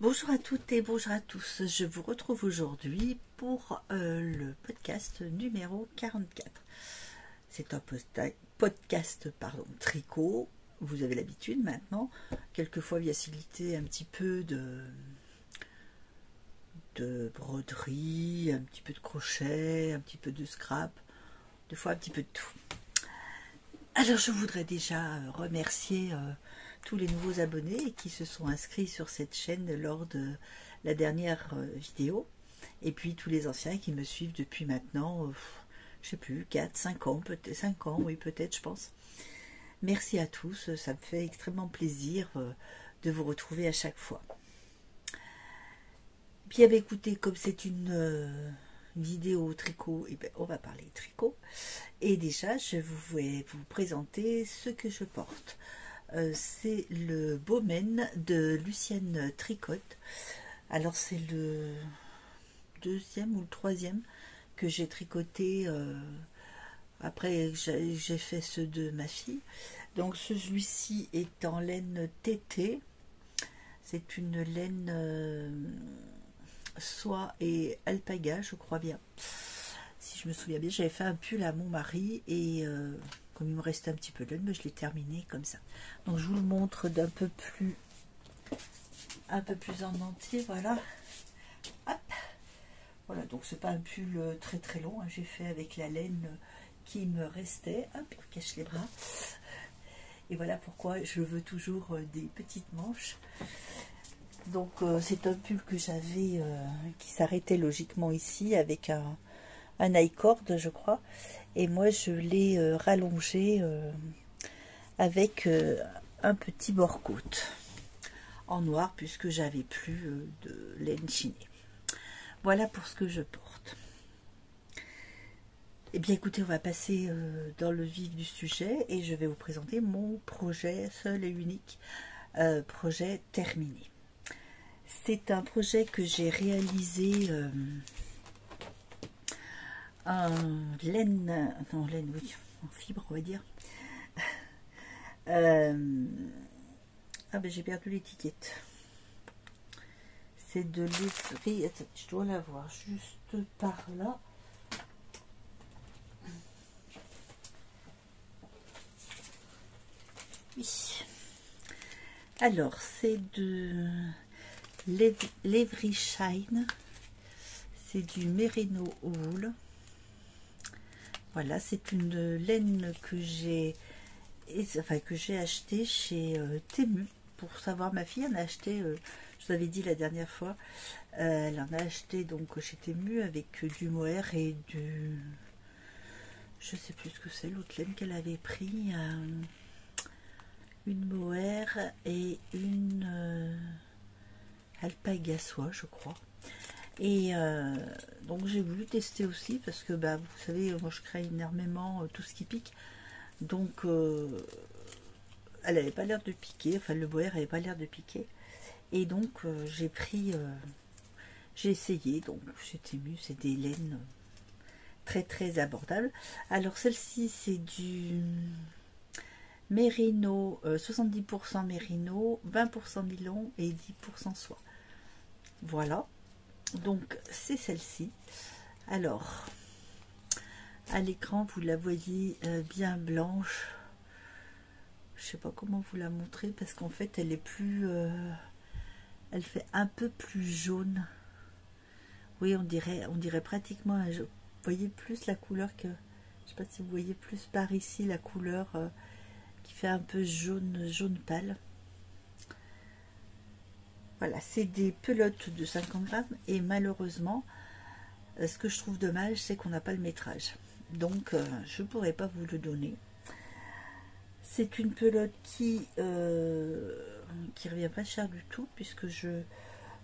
Bonjour à toutes et bonjour à tous. Je vous retrouve aujourd'hui pour le podcast numéro 44. C'est un podcast tricot. Vous avez l'habitude maintenant. Quelquefois, il y a un petit peu de broderie, un petit peu de crochet, un petit peu de scrap, des fois un petit peu de tout. Alors, je voudrais déjà remercier tous les nouveaux abonnés qui se sont inscrits sur cette chaîne lors de la dernière vidéo. Et puis tous les anciens qui me suivent depuis maintenant, je sais plus, 4, 5 ans, peut-être 5 ans, oui, peut-être, je pense. Merci à tous, ça me fait extrêmement plaisir de vous retrouver à chaque fois. Bien écoutez, comme c'est une vidéo tricot, et bien, on va parler tricot. Et déjà, je vais vous présenter ce que je porte. C'est le Bowmen de Lucienne Tricotte. Alors c'est le deuxième ou le troisième que j'ai tricoté. Après j'ai fait ceux de ma fille. Donc celui-ci est en laine TT. C'est une laine soie et alpaga, je crois bien. Si je me souviens bien, j'avais fait un pull à mon mari et comme il me restait un petit peu de laine, je l'ai terminé comme ça. Donc je vous le montre d'un peu plus en entier, voilà. Hop. Voilà, donc c'est pas un pull très très long, hein. J'ai fait avec la laine qui me restait. Hop, on cache les bras. Et voilà pourquoi je veux toujours des petites manches. Donc c'est un pull que j'avais qui s'arrêtait logiquement ici avec un I-cord, je crois, et moi je l'ai rallongé avec un petit bord-côte en noir puisque j'avais plus de laine chinée. Voilà pour ce que je porte. Et bien écoutez, on va passer dans le vif du sujet et je vais vous présenter mon projet seul et unique, projet terminé. C'est un projet que j'ai réalisé en laine, oui, en fibre, on va dire. Ah ben j'ai perdu l'étiquette. C'est de l'esprit. Je dois la voir juste par là. Oui. Alors c'est de l'Every Shine. C'est du Merino Wool. Voilà, c'est une laine que j'ai acheté chez Temu. Pour savoir, ma fille en a acheté, je vous avais dit la dernière fois, elle en a acheté donc chez Temu avec du mohair et du, je sais plus ce que c'est, l'autre laine qu'elle avait pris, une mohair et une alpaga soie, je crois. Et donc j'ai voulu tester aussi parce que bah, vous savez, moi je crée énormément tout ce qui pique. Donc elle n'avait pas l'air de piquer, enfin le mohair n'avait pas l'air de piquer. Et donc j'ai essayé, donc chez Temu, c'est des laines très très abordables. Alors celle-ci c'est du Merino, 70% Merino, 20% nylon et 10% soie. Voilà. Donc c'est celle-ci. Alors à l'écran vous la voyez bien blanche. Je sais pas comment vous la montrer parce qu'en fait elle est plus elle fait un peu plus jaune. Oui, on dirait pratiquement vous voyez plus la couleur que, je sais pas si vous voyez plus par ici la couleur qui fait un peu jaune pâle. Voilà, c'est des pelotes de 50 grammes et malheureusement, ce que je trouve dommage, c'est qu'on n'a pas le métrage. Donc, je ne pourrais pas vous le donner. C'est une pelote qui revient pas cher du tout puisque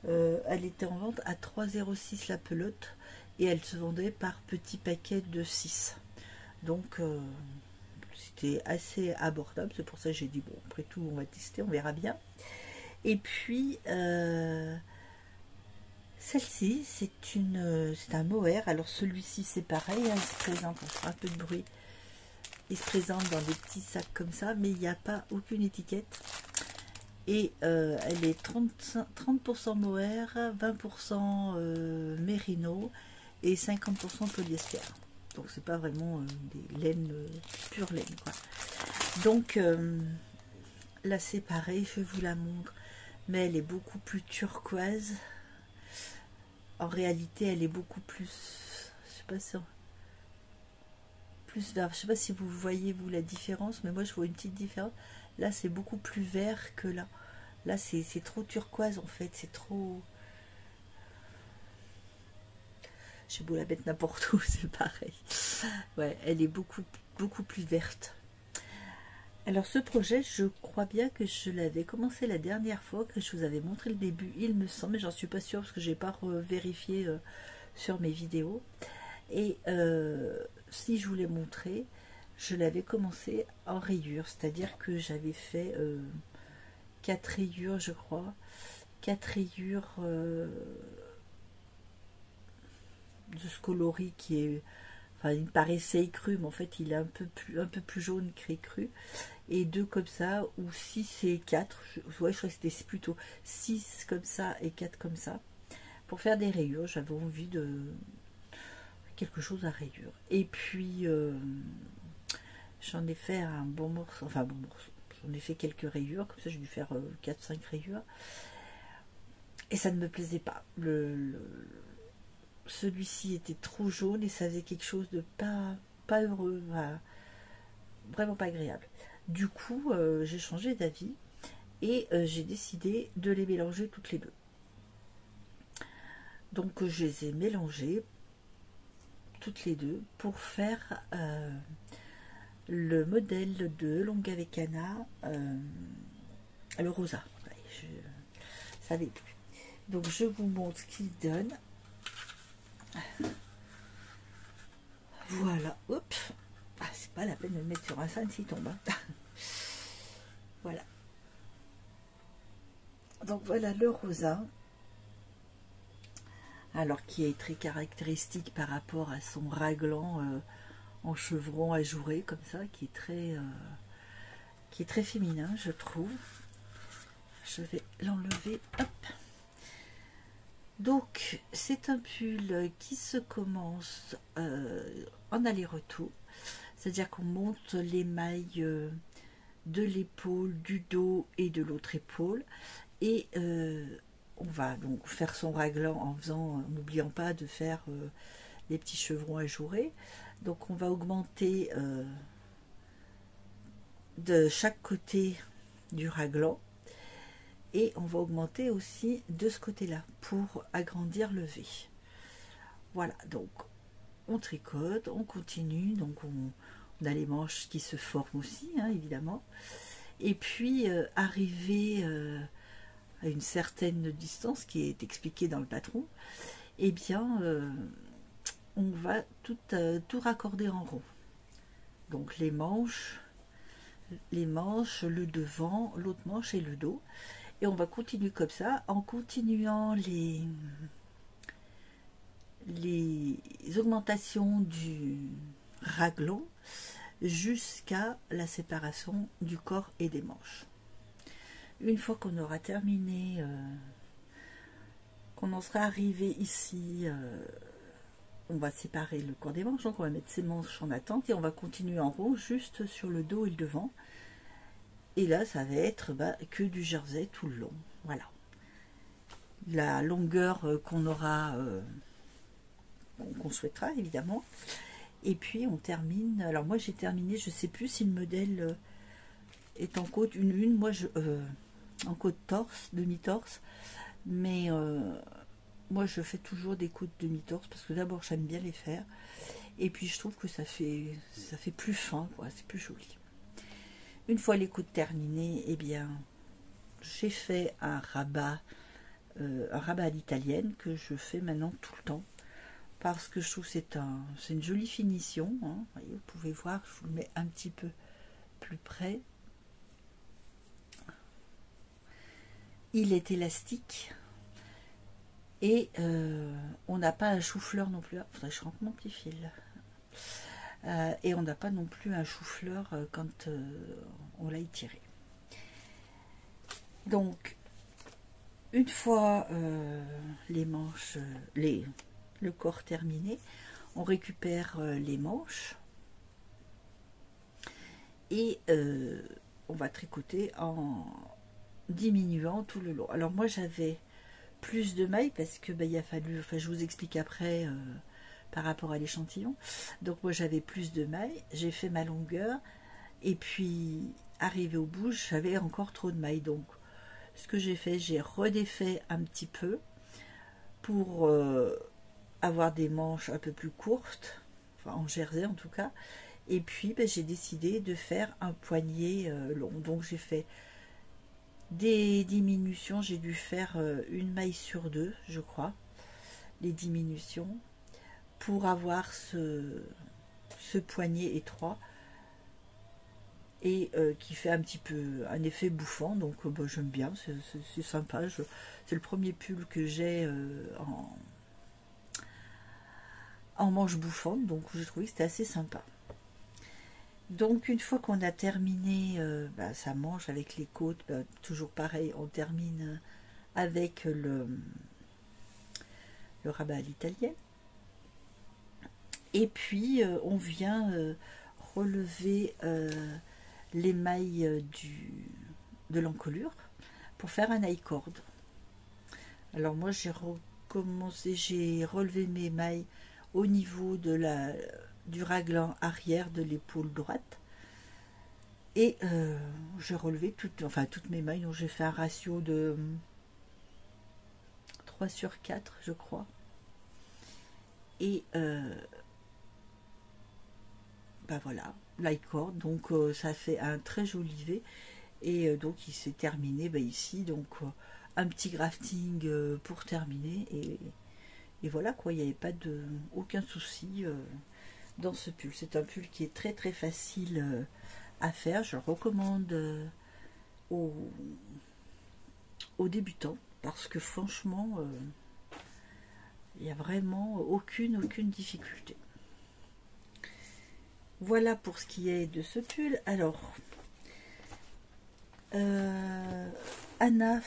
elle était en vente à 3,06 la pelote et elle se vendait par petit paquet de 6. Donc, c'était assez abordable. C'est pour ça que j'ai dit, bon, après tout, on va tester, on verra bien. Et puis celle-ci c'est un mohair. Alors celui-ci c'est pareil, hein, il se présente, on fera un peu de bruit, il se présente dans des petits sacs comme ça, mais il n'y a pas aucune étiquette. et elle est 30% mohair, 20% mérino et 50% polyester. Donc c'est pas vraiment des laines, pure laine quoi. Donc là c'est pareil, je vous la montre, mais elle est beaucoup plus turquoise. En réalité elle est beaucoup plus, je sais pas si plus vert, je sais pas si vous voyez vous la différence, mais moi je vois une petite différence. Là c'est beaucoup plus vert que là. Là c'est trop turquoise en fait, c'est trop... J'ai beau la mettre n'importe où, c'est pareil. Ouais, elle est beaucoup plus verte. Alors ce projet, je crois bien que je l'avais commencé la dernière fois, que je vous avais montré le début, il me semble, mais j'en suis pas sûre parce que j'ai pas vérifié sur mes vidéos. Et si je vous l'ai montré, je l'avais commencé en rayures, c'est-à-dire que j'avais fait 4 rayures, je crois, 4 rayures de ce coloris qui est... Enfin, il me paraissait écru, mais en fait, il est un peu plus jaune qu'écru. Et 2 comme ça, ou 6 et 4. Ouais, je crois que c'était plutôt 6 comme ça et 4 comme ça. Pour faire des rayures, j'avais envie de quelque chose à rayures. Et puis, j'en ai fait un bon morceau. Enfin, bon morceau. J'en ai fait quelques rayures. Comme ça, j'ai dû faire 4-5 rayures. Et ça ne me plaisait pas. Celui-ci était trop jaune et ça faisait quelque chose de pas heureux, vraiment pas agréable. Du coup, j'ai changé d'avis et j'ai décidé de les mélanger toutes les deux. Donc je les ai mélangées toutes les deux pour faire le modèle de Longa Vecana, le rosa. Ouais, je savais plus. Donc je vous montre ce qu'il donne. Voilà, hop. Ah, c'est pas la peine de le mettre sur un sein s'il tombe. Hein. Voilà. Donc voilà le rosa. Alors qui est très caractéristique par rapport à son raglan en chevron ajouré comme ça, qui est très féminin, je trouve. Je vais l'enlever. Hop. Donc c'est un pull qui se commence en aller-retour, c'est-à-dire qu'on monte les mailles de l'épaule, du dos et de l'autre épaule, et on va donc faire son raglan en n'oubliant pas de faire les petits chevrons ajourés. Donc on va augmenter de chaque côté du raglan et on va augmenter aussi de ce côté là pour agrandir le V. Voilà, donc on tricote, on continue, donc on a les manches qui se forment aussi, hein, évidemment, et puis arrivé à une certaine distance qui est expliquée dans le patron, eh bien on va tout raccorder en rond. Donc les manches, le devant, l'autre manche et le dos. Et on va continuer comme ça, en continuant les augmentations du raglan jusqu'à la séparation du corps et des manches. Une fois qu'on aura terminé, qu'on en sera arrivé ici, on va séparer le corps des manches, donc on va mettre ces manches en attente et on va continuer en rond juste sur le dos et le devant. Et là ça va être que du jersey tout le long. Voilà la longueur qu'on aura, qu'on souhaitera évidemment. Et puis on termine. Alors moi j'ai terminé, je sais plus si le modèle est en côte une, moi je en côte torse, demi-torse, mais moi je fais toujours des côtes demi-torse parce que d'abord j'aime bien les faire et puis je trouve que ça fait plus fin, quoi, c'est plus joli. Une fois les côtes terminées, eh bien j'ai fait un rabat à l'italienne que je fais maintenant tout le temps parce que je trouve que c'est une jolie finition, hein. Vous pouvez voir, je vous le mets un petit peu plus près. Il est élastique et on n'a pas un chou-fleur non plus. Faudrait que je rentre mon petit fil. Et on n'a pas non plus un chou-fleur quand on l'a étiré. Donc, une fois les manches, le corps terminé, on récupère les manches et on va tricoter en diminuant tout le long. Alors moi j'avais plus de mailles parce que il a fallu, enfin je vous explique après par rapport à l'échantillon. Donc moi j'avais plus de mailles, j'ai fait ma longueur et puis arrivé au bout j'avais encore trop de mailles. Donc ce que j'ai fait, j'ai redéfait un petit peu pour avoir des manches un peu plus courtes, enfin en jersey en tout cas. Et puis j'ai décidé de faire un poignet long. Donc j'ai fait des diminutions, j'ai dû faire une maille sur deux, je crois, les diminutions, pour avoir ce poignet étroit et qui fait un petit peu un effet bouffant. Donc j'aime bien, c'est sympa. C'est le premier pull que j'ai en manche bouffante, donc j'ai trouvé que c'était assez sympa. Donc une fois qu'on a terminé sa manche avec les côtes, toujours pareil, on termine avec le rabat à l'italienne. Et puis on vient relever les mailles de l'encolure pour faire un I-cord. Alors moi j'ai recommencé, j'ai relevé mes mailles au niveau du raglan arrière de l'épaule droite et j'ai relevé toutes mes mailles. Donc j'ai fait un ratio de 3/4 je crois et voilà, l'i-cord. Donc ça fait un très joli V et donc il s'est terminé ici. Donc un petit grafting pour terminer et voilà quoi, il n'y avait pas aucun souci dans ce pull. C'est un pull qui est très très facile à faire. Je le recommande aux débutants parce que franchement il n'y a vraiment aucune difficulté. Voilà pour ce qui est de ce pull. Alors Anna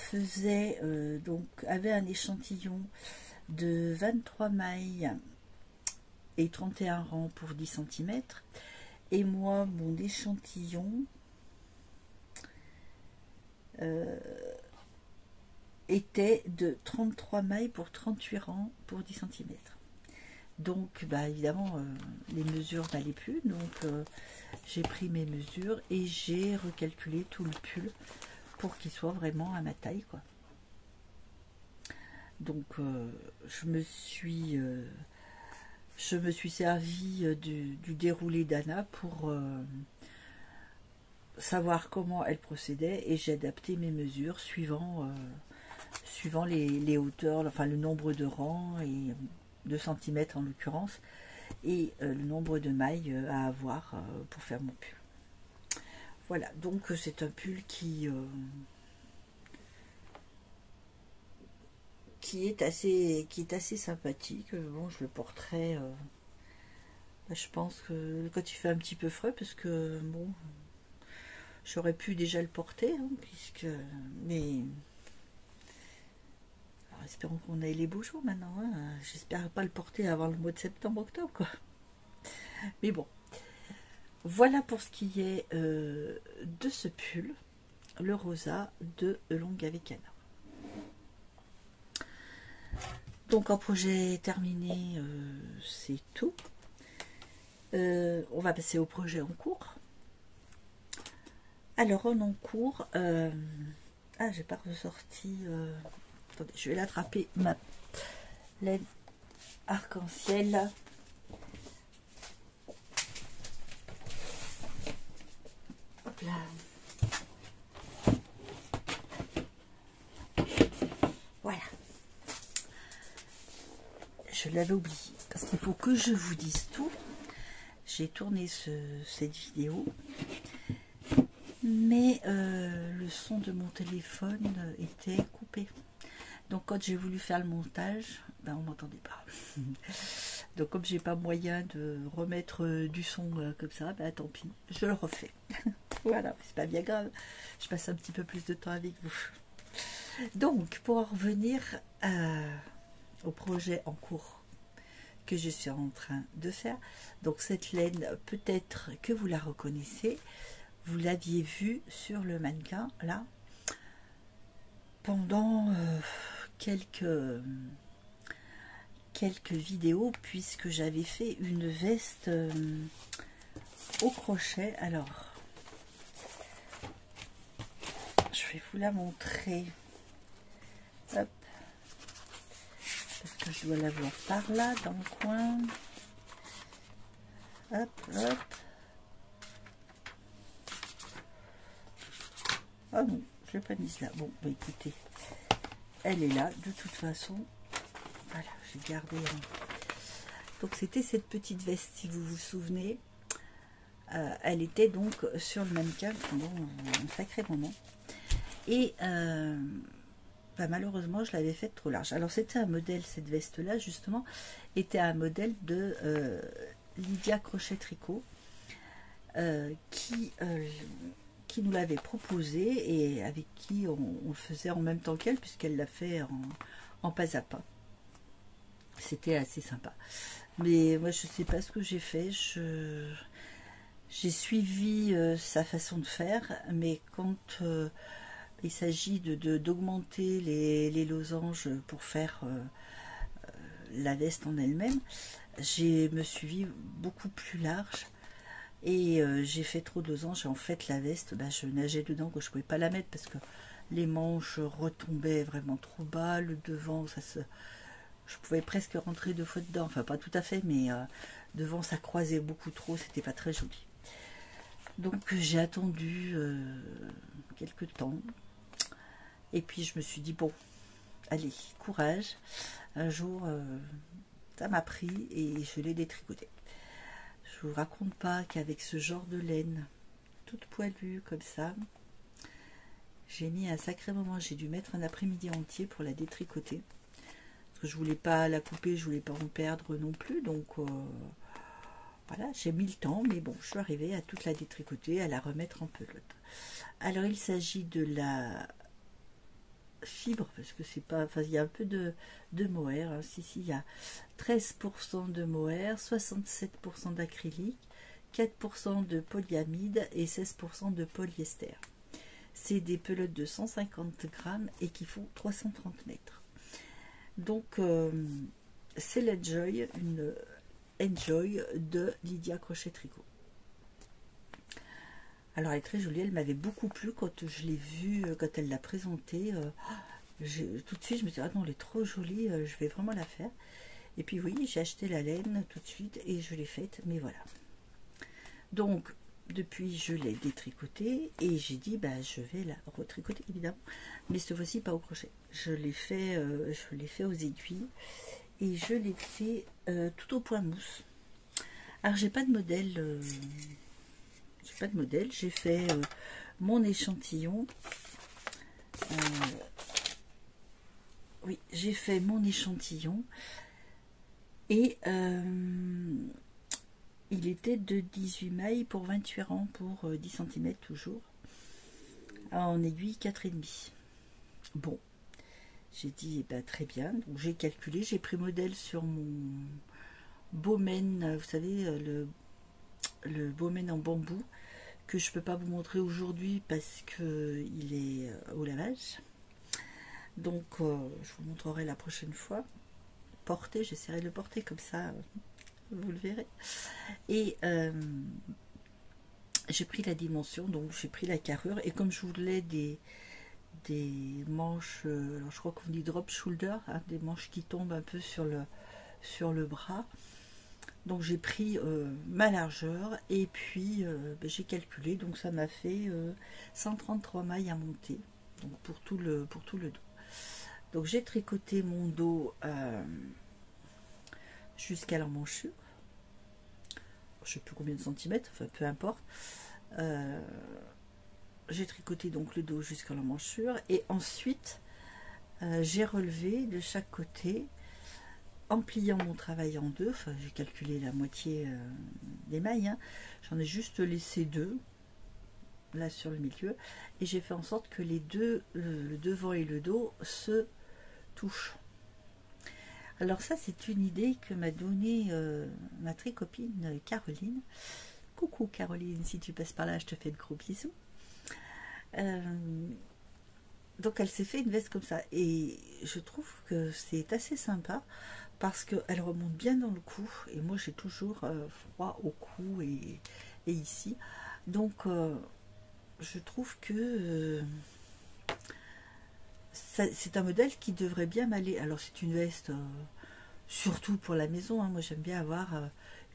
avait un échantillon de 23 mailles et 31 rangs pour 10 cm. Et moi, mon échantillon était de 33 mailles pour 38 rangs pour 10 cm. Donc, évidemment, les mesures n'allaient plus. Donc, j'ai pris mes mesures et j'ai recalculé tout le pull pour qu'il soit vraiment à ma taille, quoi. Donc je me suis servi du déroulé d'Anna pour savoir comment elle procédait et j'ai adapté mes mesures suivant les hauteurs, enfin le nombre de rangs et de centimètres en l'occurrence et le nombre de mailles à avoir pour faire mon pull. Voilà, donc c'est un pull qui est assez sympathique. Bon, je le porterai je pense que quand il fait un petit peu frais, parce que bon, j'aurais pu déjà le porter mais alors, espérons qu'on ait les beaux jours maintenant, hein. J'espère pas le porter avant le mois de septembre-octobre, quoi. Mais bon, voilà pour ce qui est de ce pull, le rosa de Longavecana. Donc en projet terminé, c'est tout. On va passer au projet en cours. Alors en cours, j'ai pas ressorti. Attendez, je vais l'attraper, ma laine arc-en-ciel. Hop là. Voilà. Je l'avais oublié parce qu'il faut que je vous dise tout. J'ai tourné cette vidéo, mais le son de mon téléphone était coupé. Donc quand j'ai voulu faire le montage, on m'entendait pas. Donc comme j'ai pas moyen de remettre du son comme ça, tant pis, je le refais. Voilà, c'est pas bien grave. Je passe un petit peu plus de temps avec vous. Donc, pour en revenir au projet en cours que je suis en train de faire, donc cette laine, peut-être que vous la reconnaissez, vous l'aviez vue sur le mannequin, là, pendant quelques vidéos, puisque j'avais fait une veste au crochet. Alors, je vais vous la montrer. Hop. Parce que je dois la voir par là, dans le coin. Hop, hop. Ah non, je l'ai pas mise là. Bon, bah écoutez, elle est là, de toute façon. Voilà, j'ai gardé. Donc c'était cette petite veste, si vous vous souvenez. Elle était donc sur le mannequin pendant un sacré moment. Et bah, malheureusement, je l'avais faite trop large. Alors c'était un modèle, cette veste-là, justement, était un modèle de Lydia Crochet Tricot, qui nous l'avait proposé et avec qui on faisait en même temps qu'elle, puisqu'elle l'a fait en pas à pas. C'était assez sympa. Mais moi, je ne sais pas ce que j'ai fait. J'ai suivi sa façon de faire, mais quand il s'agit d'augmenter les losanges pour faire la veste en elle-même, je me suis vue beaucoup plus large et j'ai fait trop de losanges. Et en fait, la veste, bah, je nageais dedans, que je ne pouvais pas la mettre parce que les manches retombaient vraiment trop bas, le devant, je pouvais presque rentrer 2 fois dedans, enfin pas tout à fait, mais devant ça croisait beaucoup trop, c'était pas très joli. Donc j'ai attendu quelques temps et puis je me suis dit bon, allez, courage. Un jour ça m'a pris et je l'ai détricoté. Je vous raconte pas qu'avec ce genre de laine toute poilue comme ça, j'ai mis un sacré moment. J'ai dû mettre un après-midi entier pour la détricoter parce que je voulais pas la couper, je voulais pas en perdre non plus, donc voilà, j'ai mis le temps, mais bon, je suis arrivée à toute la détricoter, à la remettre en pelote. Alors, il s'agit de la fibre, parce que c'est pas... Enfin, il y a un peu de mohair. Hein. Si, il y a 13% de mohair, 67% d'acrylique, 4% de polyamide et 16% de polyester. C'est des pelotes de 150 grammes et qui font 330 mètres. Donc, c'est l'Enjoy, une Enjoy de Lydia Crochet Tricot. Alors elle est très jolie, elle m'avait beaucoup plu quand je l'ai vue, quand elle l'a présentée. Tout de suite je me suis dit, ah non, elle est trop jolie, je vais vraiment la faire. Et puis oui, j'ai acheté la laine tout de suite et je l'ai faite, mais voilà. Donc depuis je l'ai détricotée et j'ai dit, bah, je vais la retricoter évidemment, mais cette fois-ci pas au crochet. Je l'ai fait aux aiguilles et je l'ai fait tout au point mousse. Alors j'ai pas de modèle, j'ai fait mon échantillon. Oui, j'ai fait mon échantillon et il était de 18 mailles pour 28 rangs pour 10 cm toujours, en aiguille 4,5. Bon, j'ai dit eh ben, très bien, donc j'ai calculé, j'ai pris modèle sur mon Baumen, vous savez, le Baumen en bambou, que je ne peux pas vous montrer aujourd'hui parce qu'il est au lavage. Donc je vous montrerai la prochaine fois. Porter, j'essaierai de le porter comme ça, vous le verrez. Et j'ai pris la dimension, donc j'ai pris la carrure. Et comme je voulais des manches, alors je crois qu'on dit drop shoulder, hein, des manches qui tombent un peu sur le bras. Donc j'ai pris ma largeur et puis ben, j'ai calculé, donc ça m'a fait 133 mailles à monter, donc pour tout le dos. Donc j'ai tricoté mon dos jusqu'à l'emmanchure. Je ne sais plus combien de centimètres, enfin peu importe. J'ai tricoté donc le dos jusqu'à l'emmanchure et ensuite j'ai relevé de chaque côté en pliant mon travail en deux. Enfin, j'ai calculé la moitié des mailles, hein. J'en ai juste laissé 2, là sur le milieu, et j'ai fait en sorte que les deux, le devant et le dos, se touchent. Alors ça, c'est une idée que m'a donnée ma très copine Caroline. Coucou Caroline, si tu passes par là, je te fais de gros bisous. Donc elle s'est fait une veste comme ça, et je trouve que c'est assez sympa parce qu'elle remonte bien dans le cou, et moi j'ai toujours froid au cou et ici, donc je trouve que c'est un modèle qui devrait bien m'aller. Alors c'est une veste surtout pour la maison, hein. Moi j'aime bien avoir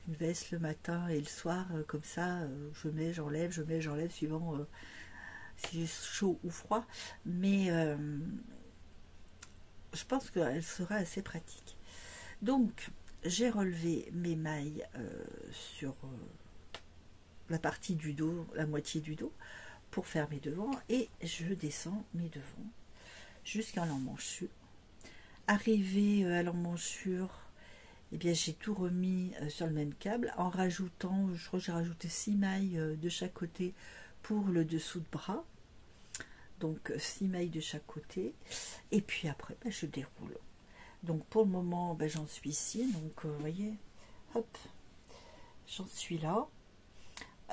une veste le matin et le soir comme ça, je mets, j'enlève, je mets, j'enlève suivant si j'ai chaud ou froid, mais je pense qu'elle sera assez pratique. Donc j'ai relevé mes mailles sur la partie du dos, la moitié du dos, pour faire mes devants, et je descends mes devants jusqu'à l'emmanchure. Arrivé à l'emmanchure, eh bien j'ai tout remis sur le même câble en rajoutant, je crois que j'ai rajouté 6 mailles de chaque côté pour le dessous de bras, donc 6 mailles de chaque côté, et puis après je déroule. Donc pour le moment j'en suis ici, donc vous voyez, hop, j'en suis là.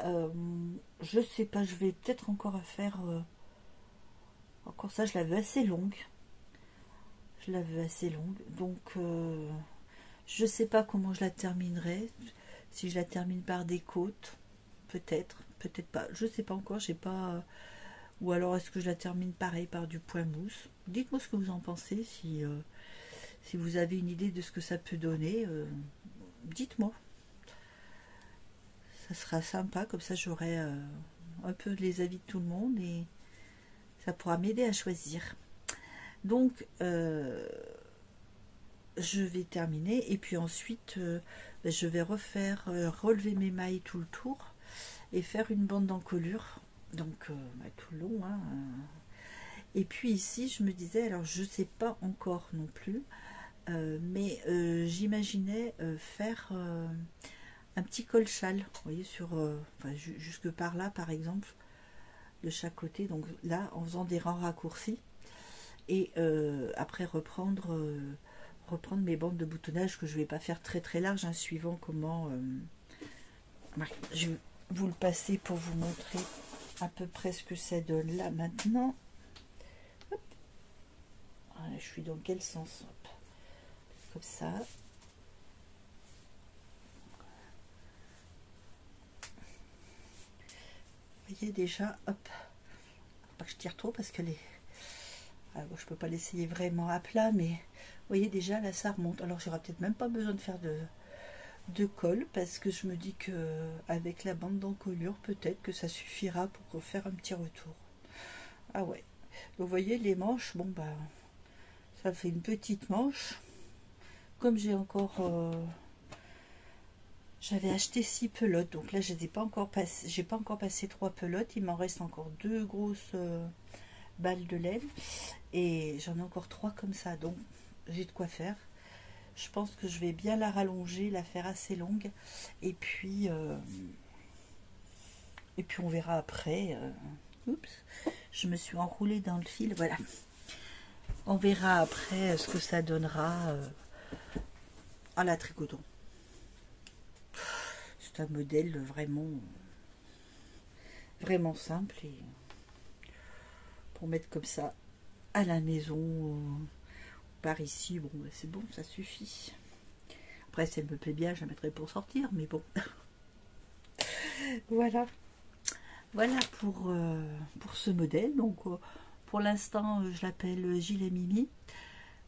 Je sais pas, je vais peut-être encore faire encore ça, je la veux assez longue, donc je sais pas comment je la terminerai, si je la termine par des côtes, peut-être pas, je sais pas encore, j'ai pas, ou alors est-ce que je la termine pareil par du point mousse. Dites-moi ce que vous en pensez, si vous avez une idée de ce que ça peut donner, dites-moi. Ça sera sympa, comme ça j'aurai un peu les avis de tout le monde et ça pourra m'aider à choisir. Donc je vais terminer, et puis ensuite je vais refaire relever mes mailles tout le tour et faire une bande d'encolure, donc tout le long, hein. Et puis ici je me disais, alors je sais pas encore non plus, mais j'imaginais faire un petit col-châle, vous voyez, sur enfin, jusque par là par exemple, de chaque côté, donc là en faisant des rangs raccourcis, et après reprendre mes bandes de boutonnage que je vais pas faire très très large, hein, suivant comment je vais vous le passer pour vous montrer à peu près ce que ça donne là maintenant. Hop. Voilà, je suis dans quel sens? Hop. Comme ça. Vous voyez déjà, hop, pas que je tire trop parce que je peux pas l'essayer vraiment à plat, mais vous voyez déjà là ça remonte. Alors j'aurai peut-être même pas besoin de faire de colle, parce que je me dis que avec la bande d'encolure peut-être que ça suffira pour faire un petit retour. Ah ouais, donc vous voyez les manches, bon ça fait une petite manche. Comme j'ai encore j'avais acheté 6 pelotes, donc là je n'ai pas encore passé, j'ai pas encore passé 3 pelotes, il m'en reste encore 2 grosses balles de laine, et j'en ai encore 3 comme ça, donc j'ai de quoi faire. Je pense que je vais bien la rallonger, la faire assez longue, et puis on verra après. Oups, je me suis enroulée dans le fil, voilà. On verra après ce que ça donnera à la tricoton. C'est un modèle vraiment simple, et pour mettre comme ça à la maison par ici, bon c'est bon, ça suffit. Après si elle me plaît bien, je la mettrai pour sortir, mais bon. Voilà pour ce modèle. Donc pour l'instant je l'appelle Gilet Mimi.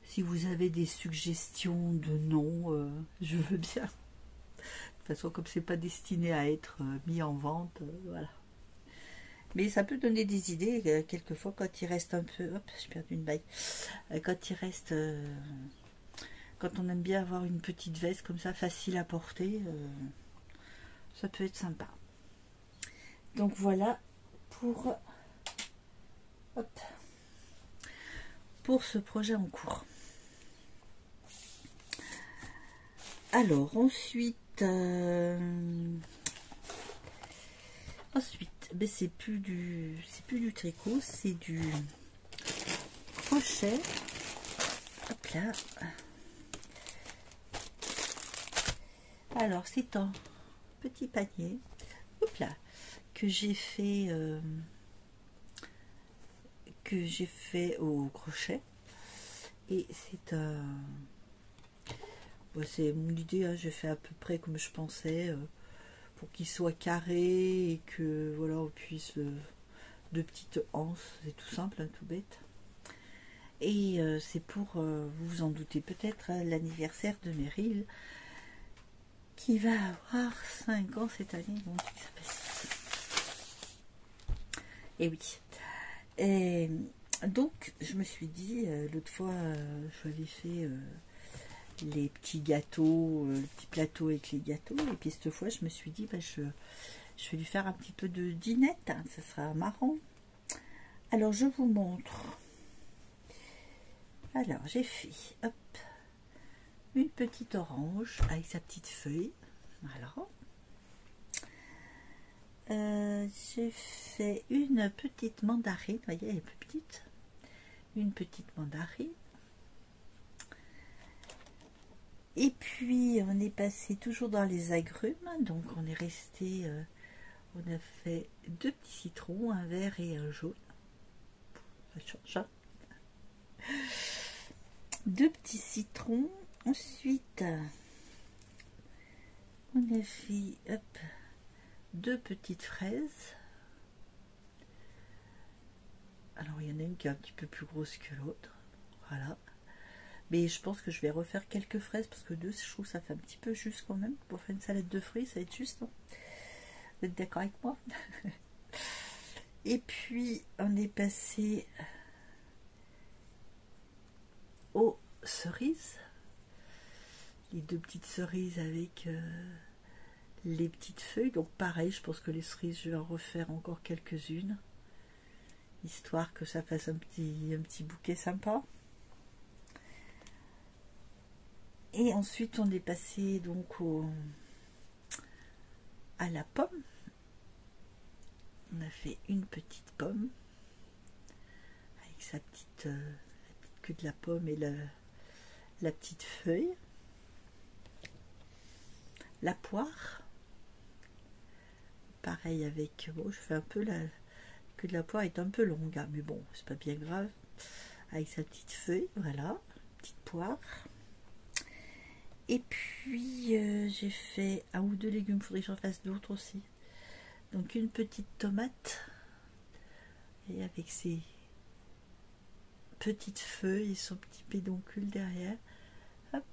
Si vous avez des suggestions de nom, je veux bien. De toute façon, comme c'est pas destiné à être mis en vente, voilà. Mais ça peut donner des idées quelquefois quand il reste un peu. Hop, j'ai perdu une baille. Quand il reste, quand on aime bien avoir une petite veste comme ça, facile à porter, ça peut être sympa. Donc voilà pour ce projet en cours. Alors ensuite ben c'est plus du tricot, c'est du crochet. Hop là. Alors c'est un petit panier, hop là, que j'ai fait au crochet, et c'est un c'est mon idée, hein, j'ai fait à peu près comme je pensais, pour qu'il soit carré et que voilà on puisse deux petites anses, c'est tout simple, hein, tout bête. Et c'est pour, vous vous en doutez peut-être, hein, l'anniversaire de Meryl qui va avoir 5 ans cette année. Bon, ça passe. Et oui. Et donc je me suis dit, l'autre fois je lui avais fait les petits gâteaux, le petit plateau avec les gâteaux, et puis cette fois je me suis dit, bah, je vais lui faire un petit peu de dinette, hein, ça sera marrant. Alors je vous montre. Alors j'ai fait, hop, une petite orange avec sa petite feuille, voilà. J'ai fait une petite mandarine, vous voyez elle est plus petite, une petite mandarine. Et puis on est passé toujours dans les agrumes, donc on est resté, on a fait deux petits citrons, un vert et un jaune. Ça change, hein. Deux petits citrons. Ensuite on a fait, hop, deux petites fraises. Alors il y en a une qui est un petit peu plus grosse que l'autre, voilà. Mais je pense que je vais refaire quelques fraises parce que deux, je trouve que ça fait un petit peu juste quand même. Pour faire une salade de fruits, ça va être juste, non? Vous êtes d'accord avec moi? Et puis, on est passé aux cerises. Les deux petites cerises avec les petites feuilles. Donc pareil, je pense que les cerises, je vais en refaire encore quelques-unes. Histoire que ça fasse un petit bouquet sympa. Et ensuite on est passé donc à la pomme. On a fait une petite pomme avec sa petite, la petite queue de la pomme et la petite feuille. La poire, pareil avec, bon, je fais un peu la queue de la poire est un peu longue, hein, mais bon c'est pas bien grave, avec sa petite feuille, voilà, petite poire. Et puis j'ai fait un ou deux légumes, il faudrait que j'en fasse d'autres aussi. Donc une petite tomate, et avec ses petites feuilles et son petit pédoncule derrière. Hop.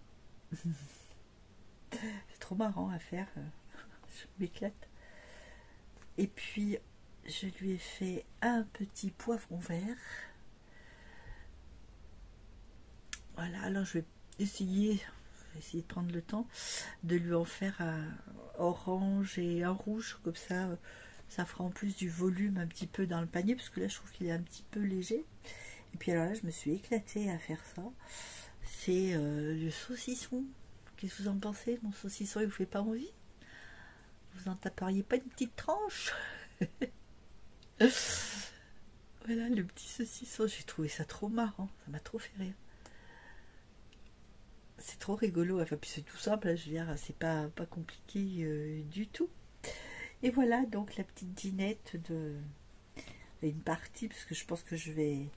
C'est trop marrant à faire, je m'éclate. Et puis je lui ai fait un petit poivron vert. Voilà, alors je vais essayer de prendre le temps de lui en faire un orange et un rouge, comme ça fera en plus du volume un petit peu dans le panier, parce que là je trouve qu'il est un petit peu léger. Et puis alors là je me suis éclatée à faire ça. C'est le saucisson. Qu'est-ce que vous en pensez? Mon saucisson, il vous fait pas envie? Vous en taperiez pas une petite tranche? Voilà le petit saucisson, j'ai trouvé ça trop marrant, ça m'a trop fait rire. C'est trop rigolo, enfin puis c'est tout simple, je veux dire, c'est pas compliqué du tout. Et voilà donc la petite dînette de une partie, parce que je pense que je vais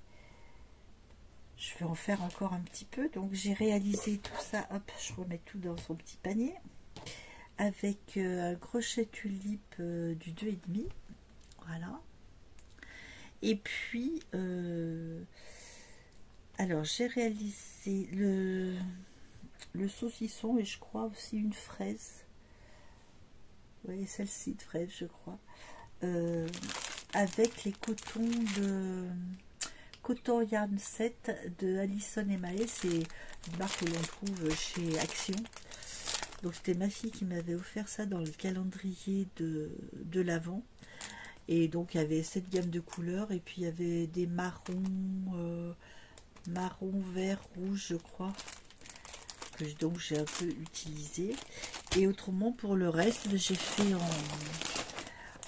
en faire encore un petit peu. Donc j'ai réalisé tout ça, hop, je remets tout dans son petit panier, avec un crochet tulipe du 2,5, voilà. Et puis alors j'ai réalisé le saucisson, et je crois aussi une fraise. Vous voyez celle-ci de fraise, je crois, avec les cotons de Coton Yarn 7 de Alison et Maë. C'est une marque que l'on trouve chez Action. Donc c'était ma fille qui m'avait offert ça dans le calendrier de l'Avent. Et donc il y avait cette gamme de couleurs, et puis il y avait des marrons, marron, vert, rouge, je crois, que donc j'ai un peu utilisé. Et autrement pour le reste, j'ai fait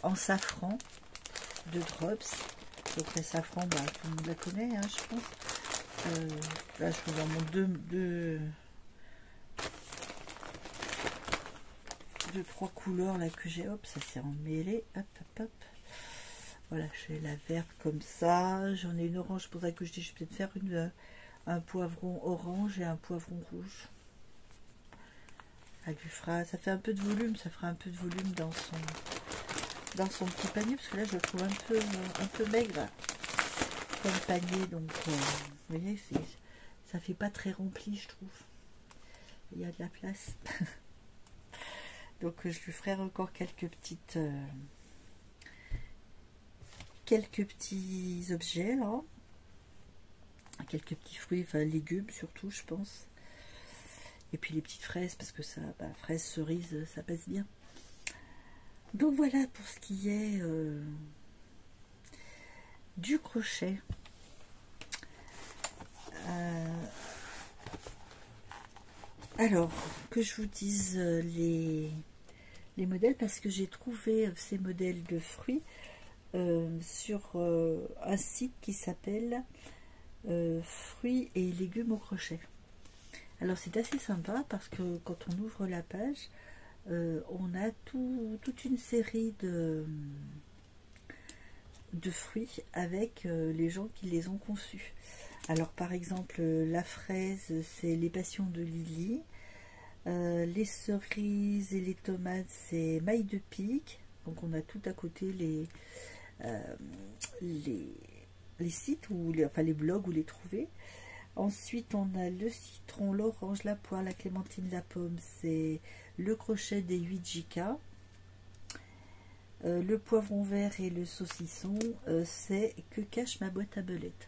en safran. de drops. Donc la safran, bah, tout le monde la connaît, hein, je pense. Là, je vous en montre deux, trois couleurs là que j'ai. Hop, ça s'est emmêlé. Hop, hop, hop. Voilà, j'ai la verte comme ça. J'en ai une orange, pour ça que je dis, je vais peut-être faire un poivron orange et un poivron rouge. Ça lui fera, ça fait un peu de volume, ça fera un peu de volume dans son petit panier, parce que là je le trouve un peu maigre comme panier, donc vous voyez, ça fait pas très rempli, je trouve. Il y a de la place. Donc je lui ferai encore quelques petits objets là, quelques petits fruits, enfin légumes surtout, je pense. Et puis les petites fraises, parce que ça, bah, fraises, cerises, ça passe bien. Donc voilà pour ce qui est du crochet. Alors, que je vous dise les modèles, parce que j'ai trouvé ces modèles de fruits sur un site qui s'appelle Fruits et légumes au crochet. Alors c'est assez sympa parce que quand on ouvre la page, on a toute une série de fruits avec les gens qui les ont conçus. Alors par exemple la fraise, c'est les passions de Lily. Les cerises et les tomates, c'est maille de pique. Donc on a tout à côté les sites, enfin les blogs où les trouver. Ensuite on a le citron, l'orange, la poire, la clémentine, la pomme, c'est le crochet des 8 JK. Le poivron vert et le saucisson, c'est que cache ma boîte à belette.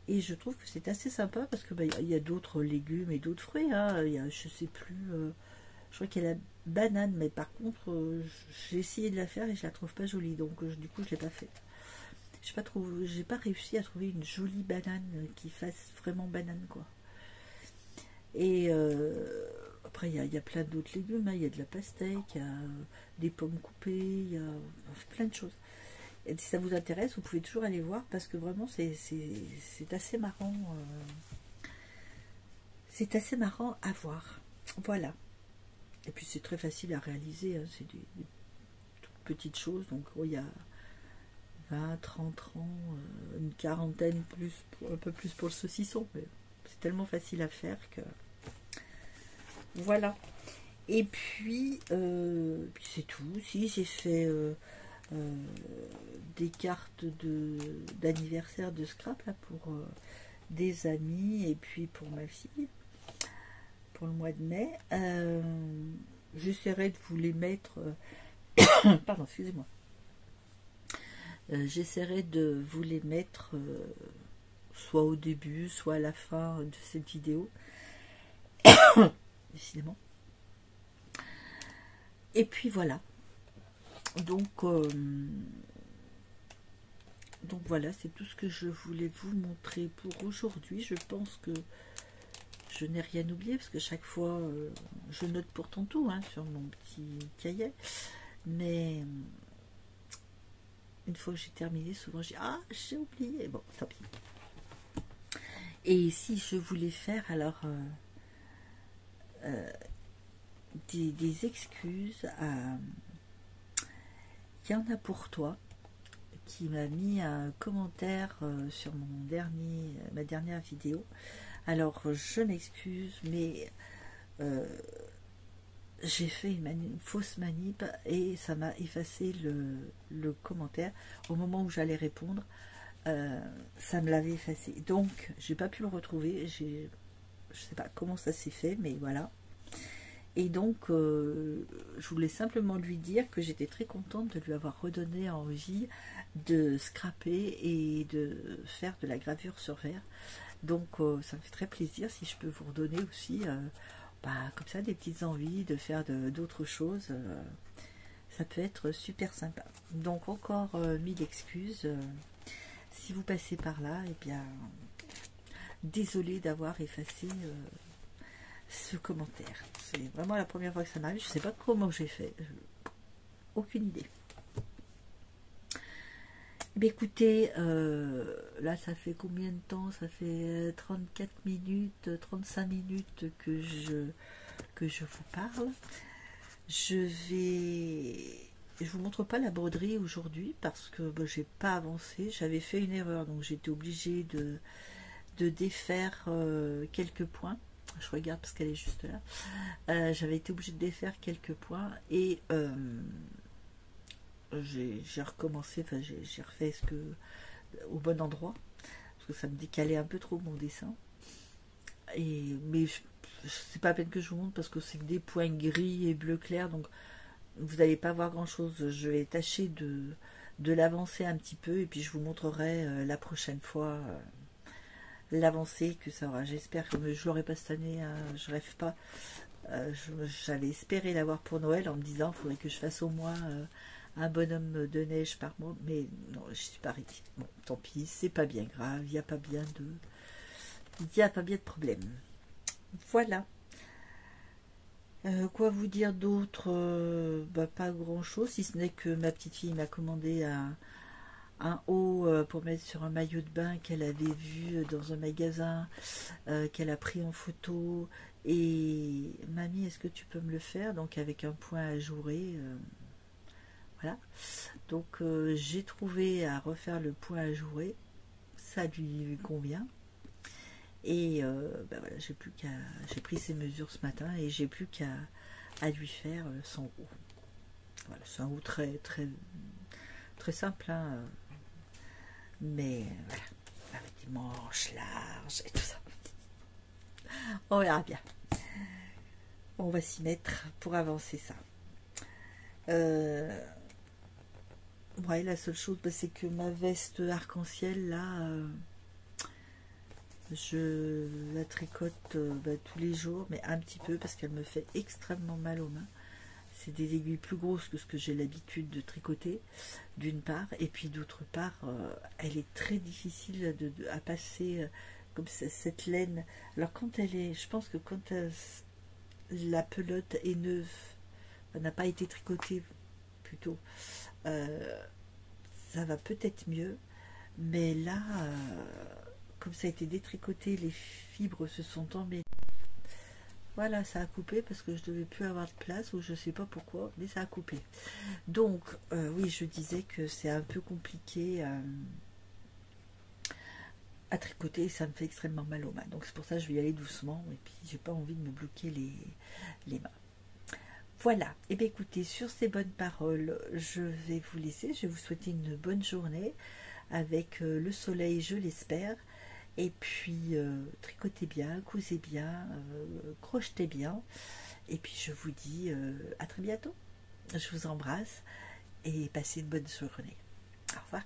Et je trouve que c'est assez sympa parce que y a d'autres légumes et d'autres fruits. Hein. Il y a, je sais plus, je crois qu'il y a la banane, mais par contre, j'ai essayé de la faire et je la trouve pas jolie. Donc du coup, je l'ai pas fait. J'ai pas réussi à trouver une jolie banane qui fasse vraiment banane, quoi. Et après, il y a plein d'autres légumes. Hein. Il y a de la pastèque, il y a des pommes coupées, il y a plein de choses. Et si ça vous intéresse, vous pouvez toujours aller voir parce que vraiment c'est assez marrant. C'est assez marrant à voir. Voilà. Et puis c'est très facile à réaliser. Hein. C'est des toutes petites choses. Donc il y a 20, 30 ans, une quarantaine plus, un peu plus pour le saucisson. Mais c'est tellement facile à faire que voilà. Et puis c'est tout. Si j'ai fait des cartes d'anniversaire de scrap là, pour des amis et puis pour ma fille pour le mois de mai. J'essaierai de vous les mettre pardon, excusez-moi. J'essaierai de vous les mettre soit au début, soit à la fin de cette vidéo. Décidément. Et puis voilà. Donc voilà, c'est tout ce que je voulais vous montrer pour aujourd'hui. Je pense que je n'ai rien oublié parce que chaque fois je note pourtant tout hein, sur mon petit cahier. Mais une fois que j'ai terminé, souvent j'ai j'ai oublié. Bon, tant pis. Et si je voulais faire alors des excuses à Il y en a pour toi qui m'a mis un commentaire sur ma dernière vidéo. Alors je m'excuse, mais j'ai fait une fausse manip et ça m'a effacé le commentaire au moment où j'allais répondre. Ça me l'avait effacé, donc j'ai pas pu le retrouver. Je sais pas comment ça s'est fait, mais voilà. Et donc, je voulais simplement lui dire que j'étais très contente de lui avoir redonné envie de scraper et de faire de la gravure sur verre. Donc, ça me fait très plaisir si je peux vous redonner aussi, comme ça, des petites envies de faire d'autres choses. Ça peut être super sympa. Donc, encore 1000 excuses. Si vous passez par là, eh bien, désolée d'avoir effacé ce commentaire. C'est vraiment la première fois que ça m'arrive. Je ne sais pas comment j'ai fait. Aucune idée. Écoutez, là ça fait combien de temps? Ça fait 34 minutes, 35 minutes que je vous parle. Je vous montre pas la broderie aujourd'hui parce que j'ai pas avancé. J'avais fait une erreur, donc j'étais obligée de défaire quelques points. Je regarde parce qu'elle est juste là. J'avais été obligée de défaire quelques points et j'ai recommencé, enfin j'ai refait au bon endroit parce que ça me décalait un peu trop mon dessin. Mais c'est pas à peine que je vous montre parce que c'est que des points gris et bleu clair, donc vous n'allez pas voir grand chose. Je vais tâcher de l'avancer un petit peu et puis je vous montrerai la prochaine fois l'avancée que ça aura. J'espère que je l'aurai pas cette année, hein, je rêve pas. J'avais espéré l'avoir pour Noël en me disant il faudrait que je fasse au moins un bonhomme de neige par mois, mais non, je suis pas arrivée. Bon, tant pis, c'est pas bien grave, il n'y a pas bien de problème. Voilà. Quoi vous dire d'autre? Pas grand chose, si ce n'est que ma petite fille m'a commandé un haut pour mettre sur un maillot de bain qu'elle avait vu dans un magasin, qu'elle a pris en photo. Et mamie, est-ce que tu peux me le faire? Donc avec un point ajouré. Voilà. Donc j'ai trouvé à refaire le point ajouré. Ça lui convient. Et voilà, j'ai pris ses mesures ce matin et j'ai plus qu'à lui faire son haut. Voilà, c'est un haut très très très simple, hein, mais voilà, avec des manches larges et tout ça. On verra bien. On va s'y mettre pour avancer ça. Ouais, la seule chose, c'est que ma veste arc-en-ciel là. Je la tricote tous les jours, mais un petit peu parce qu'elle me fait extrêmement mal aux mains. C'est des aiguilles plus grosses que ce que j'ai l'habitude de tricoter, d'une part, et puis d'autre part, elle est très difficile à passer comme cette laine. Alors quand elle est, je pense que quand la pelote est neuve, elle n'a pas été tricotée plutôt, ça va peut-être mieux, mais là, comme ça a été détricoté, les fibres se sont emmêlées. Voilà, ça a coupé parce que je devais plus avoir de place ou je sais pas pourquoi, mais ça a coupé. Donc, oui, je disais que c'est un peu compliqué à tricoter et ça me fait extrêmement mal aux mains. Donc c'est pour ça que je vais y aller doucement et puis j'ai pas envie de me bloquer les mains. Voilà, et bien écoutez, sur ces bonnes paroles, je vais vous laisser. Je vais vous souhaiter une bonne journée avec le soleil, je l'espère. Et puis, tricotez bien, cousez bien, crochetez bien. Et puis, je vous dis à très bientôt. Je vous embrasse et passez une bonne journée. Au revoir.